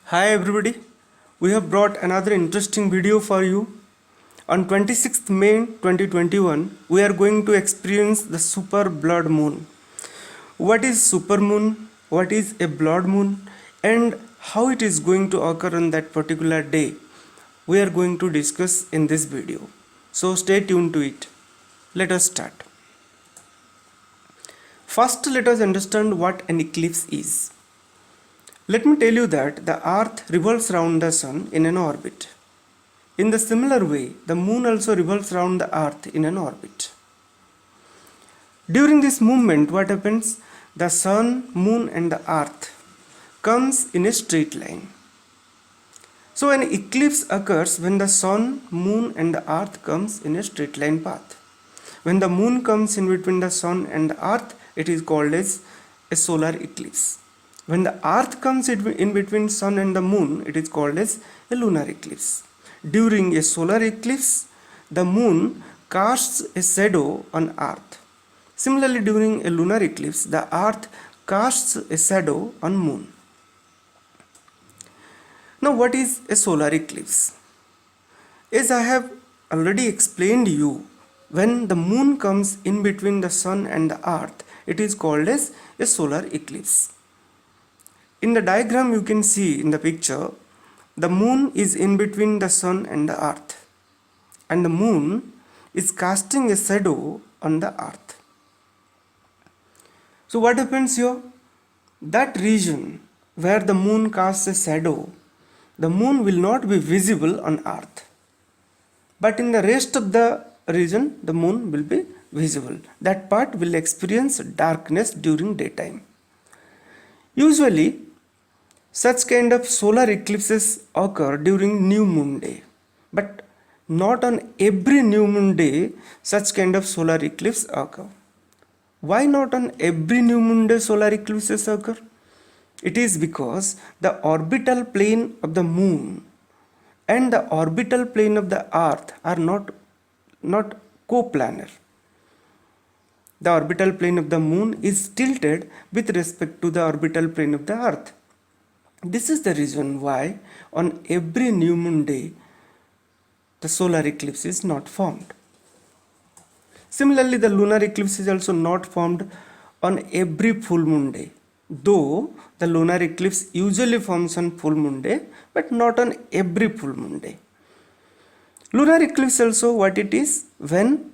Hi everybody, we have brought another interesting video for you. On 26th May 2021, we are going to experience the super blood moon. What is super moon? What is a blood moon? And how it is going to occur on that particular day? We are going to discuss in this video. So stay tuned to it. Let us start. First, let us understand what an eclipse is. Let me tell you that the earth revolves around the sun in an orbit. In the similar way, the moon also revolves around the earth in an orbit. During this movement, what happens? The sun, moon and the earth comes in a straight line. So an eclipse occurs when the sun, moon and the earth comes in a straight line path. When the moon comes in between the sun and the earth, it is called as a solar eclipse. When the earth comes in between sun and the moon, it is called as a lunar eclipse. During a solar eclipse, the moon casts a shadow on earth. Similarly, during a lunar eclipse, the earth casts a shadow on moon. Now, what is a solar eclipse? As I have already explained you, when the moon comes in between the sun and the earth, it is called as a solar eclipse. In the diagram you can see in the picture, the moon is in between the sun and the earth, and the moon is casting a shadow on the earth. So what happens here? That region where the moon casts a shadow, the moon will not be visible on earth. But in the rest of the region, the moon will be visible. That part will experience darkness during daytime. Usually, such kind of solar eclipses occur during new moon day, but not on every new moon day such kind of solar eclipse occur. Why not on every new moon day solar eclipses occur? It is because the orbital plane of the moon and the orbital plane of the earth are not coplanar. The orbital plane of the moon is tilted with respect to the orbital plane of the earth. This is the reason why on every new moon day the solar eclipse is not formed. Similarly, the lunar eclipse is also not formed on every full moon day, though the lunar eclipse usually forms on full moon day, but not on every full moon day. Lunar eclipse also, what it is? When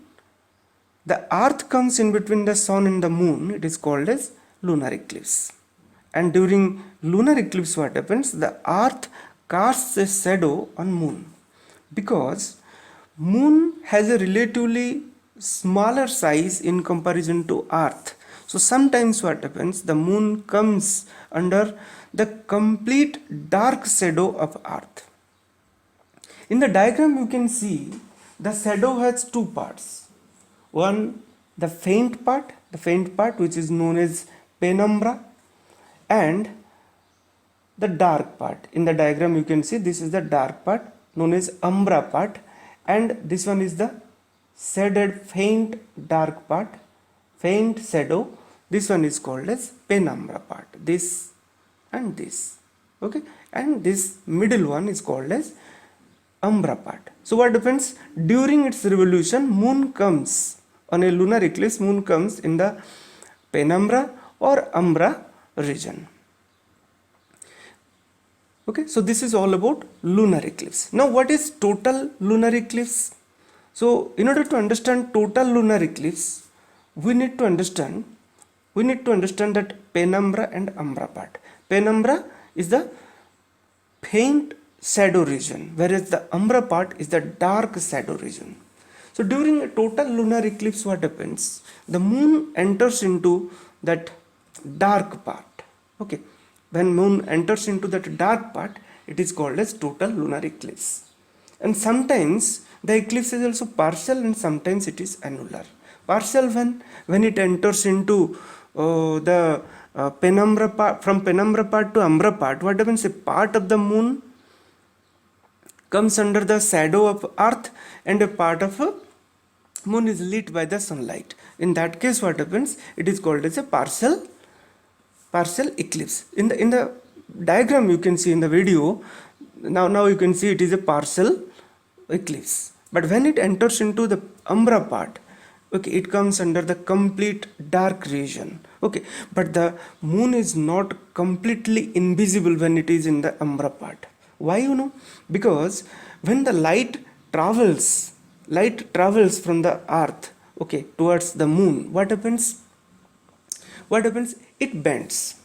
the earth comes in between the sun and the moon, it is called as lunar eclipse. And during lunar eclipse, what happens? The earth casts a shadow on moon, because moon has a relatively smaller size in comparison to earth. So sometimes what happens? The moon comes under the complete dark shadow of earth. In the diagram you can see the shadow has two parts. One, the faint part which is known as penumbra, and the dark part. In the diagram you can see this is the dark part known as umbra part, and this one is the shaded faint dark part, faint shadow. This one is called as penumbra part, this and this, okay, and this middle one is called as umbra part. So what happens? During its revolution, moon comes on a lunar eclipse, moon comes in the penumbra or umbra region. Okay, so this is all about lunar eclipse. Now what is total lunar eclipse? So in order to understand total lunar eclipse, we need to understand that penumbra and umbra part. Penumbra is the faint shadow region, whereas the umbra part is the dark shadow region. So during a total lunar eclipse, what happens? The moon enters into that dark part. Okay, when moon enters into that dark part, it is called as total lunar eclipse. And sometimes the eclipse is also partial, and sometimes it is annular. Partial when it enters into the penumbra part, from penumbra part to umbra part, what happens? A part of the moon comes under the shadow of earth, and a part of a moon is lit by the sunlight. In that case, what happens? It is called as a partial eclipse. In the diagram you can see in the video, now you can see it is a partial eclipse. But when it enters into the umbra part, okay, it comes under the complete dark region. Okay, but the moon is not completely invisible when it is in the umbra part. Why, you know? Because when the light travels from the earth, okay, towards the moon, what happens? It bends.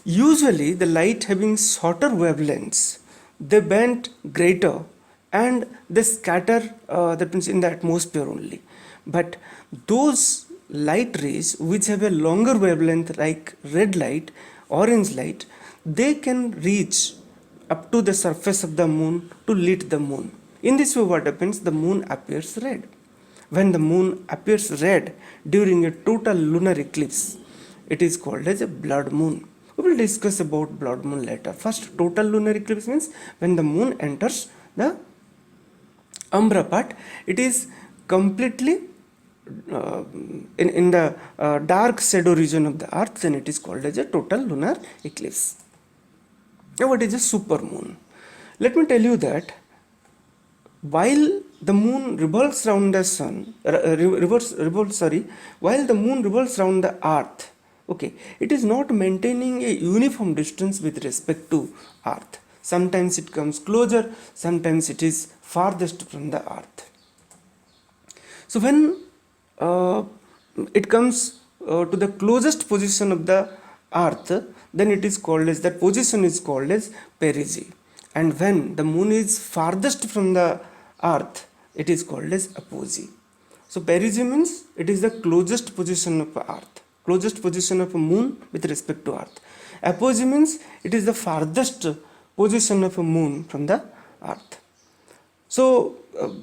Usually the light having shorter wavelengths, they bend greater and they scatter, that means in the atmosphere only. But those light rays which have a longer wavelength, like red light, orange light, they can reach up to the surface of the moon to lit the moon. In this way, what happens? The moon appears red. When the moon appears red during a total lunar eclipse, it is called as a blood moon. We will discuss about blood moon later. First, total lunar eclipse means when the moon enters the umbra part, it is completely in the dark shadow region of the earth, then it is called as a total lunar eclipse. Now, what is a super moon? Let me tell you that while the moon revolves around the sun, while the moon revolves around the earth, okay, it is not maintaining a uniform distance with respect to earth. Sometimes it comes closer, sometimes it is farthest from the earth. So when it comes to the closest position of the earth, then it is called as, that position is called as perigee. And when the moon is farthest from the earth, it is called as apogee. So perigee means it is the closest position of earth, closest position of a moon with respect to earth. Apogee means it is the farthest position of a moon from the earth. So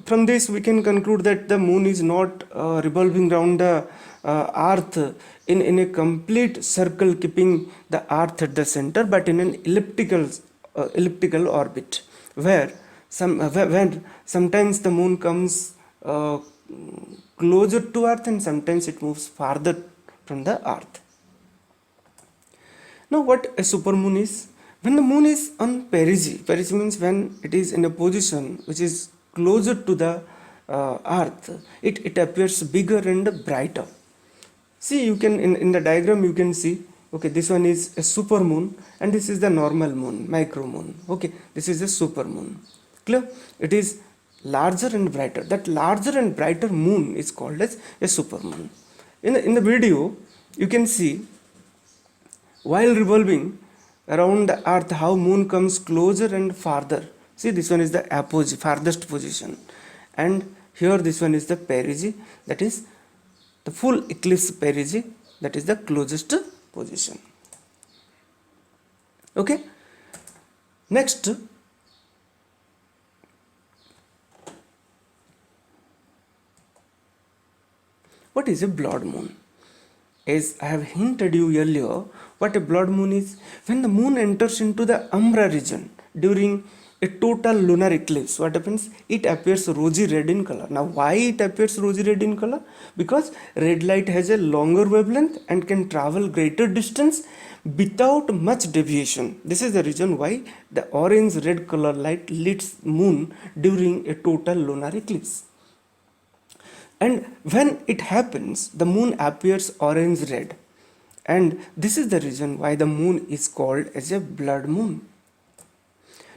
from this we can conclude that the moon is not revolving around the earth in a complete circle, keeping the earth at the center, but in an elliptical orbit, where when sometimes the moon comes closer to earth and sometimes it moves farther from the earth. Now, what a supermoon is? When the moon is on perigee means when it is in a position which is closer to the earth, it appears bigger and brighter. See, you can in the diagram you can see, okay, this one is a super moon and this is the normal moon, micro moon. Okay, this is a super moon. Clear? It is larger and brighter. That larger and brighter moon is called as a super moon. In the video, you can see while revolving around the earth how moon comes closer and farther. See, this one is the apogee, farthest position, and here this one is the perigee, that is the full eclipse perigee, that is the closest position. Okay, next, what is a blood moon? As I have hinted you earlier, what a blood moon is? When the moon enters into the umbra region during a total lunar eclipse, what happens? It appears rosy red in color. Now, why it appears rosy red in color? Because red light has a longer wavelength and can travel greater distance without much deviation. This is the reason why the orange red color light lights moon during a total lunar eclipse. And when it happens, the moon appears orange red, and this is the reason why the moon is called as a blood moon.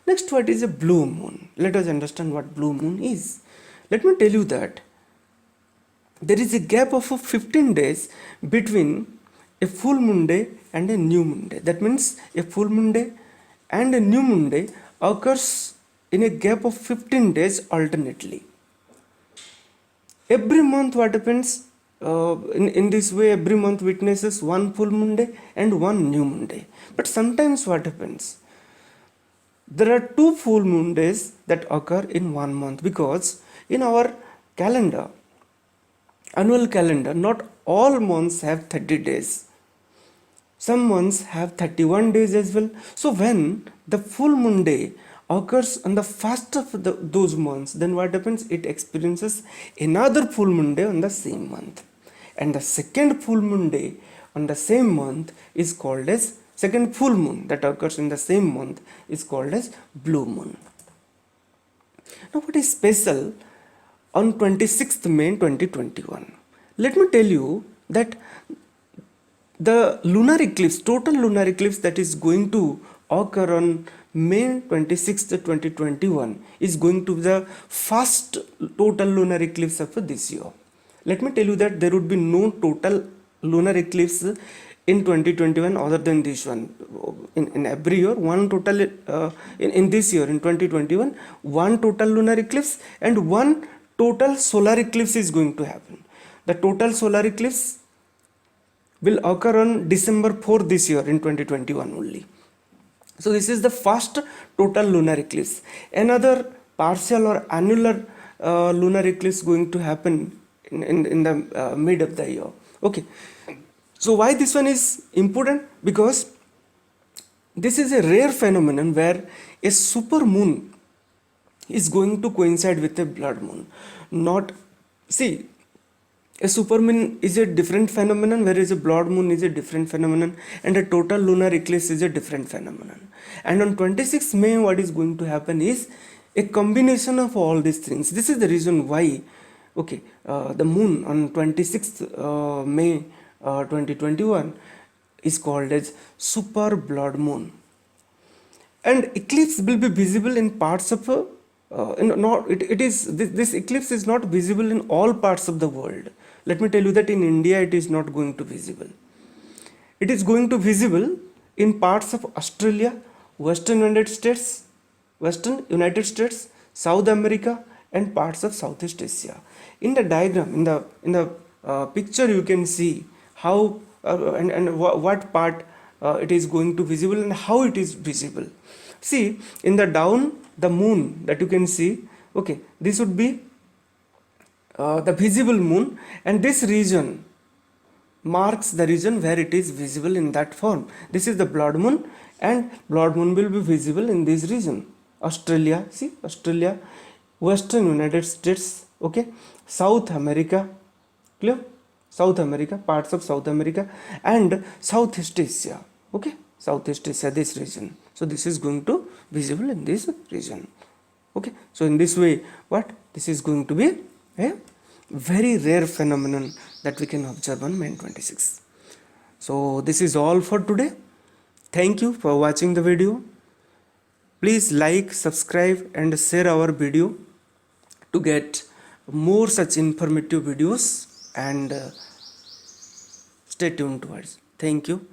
Next, what is a blue moon? Let us understand what blue moon is. Let me tell you that there is a gap of 15 days between a full moon day and a new moon day. That means a full moon day and a new moon day occurs in a gap of 15 days alternately. Every month, what happens? In this way, every month witnesses one full moon day and one new moon day. But sometimes what happens? There are two full moon days that occur in 1 month, because in our calendar, annual calendar, not all months have 30 days. Some months have 31 days as well. So when the full moon day occurs on the first of those months, then what happens? It experiences another full moon day on the same month, and the second full moon day on the same month is called as second full moon that occurs in the same month is called as blue moon. Now what is special on 26th May 2021? Let me tell you that the lunar eclipse, total lunar eclipse that is going to occur on May 26th, 2021 is going to be the first total lunar eclipse of this year. Let me tell you that there would be no total lunar eclipse in 2021 other than this one. In every year, one total, in this year, in 2021, one total lunar eclipse and one total solar eclipse is going to happen. The total solar eclipse will occur on December 4 this year in 2021 only. So this is the first total lunar eclipse. Another partial or annular lunar eclipse going to happen in the mid of the year. Okay. So why this one is important? Because this is a rare phenomenon where a super moon is going to coincide with a blood moon. Not, see, a super moon is a different phenomenon, whereas a blood moon is a different phenomenon, and a total lunar eclipse is a different phenomenon. And on 26th May, what is going to happen is a combination of all these things. This is the reason why, okay, the moon on 26th May 2021 is called as super blood moon. And eclipse will be visible in parts of this eclipse is not visible in all parts of the world. Let me tell you that in India it is not going to visible. It is going to visible in parts of Australia, Western United States, South America, and parts of Southeast Asia. In the diagram, in the picture, you can see how and what part it is going to visible and how it is visible. See, in the down, the moon that you can see, okay, this would be the visible moon, and this region marks the region where it is visible in that form. This is the blood moon, and blood moon will be visible in this region. Australia, see, Australia, Western United States, okay, South America, clear? South America, parts of South America, and Southeast Asia, okay, Southeast Asia, this region. So this is going to visible in this region, okay. So in this way, what this is going to be a very rare phenomenon that we can observe on May 26. So this is all for today. Thank you for watching the video. Please like, subscribe, and share our video to get more such informative videos, and stay tuned towards. Thank you.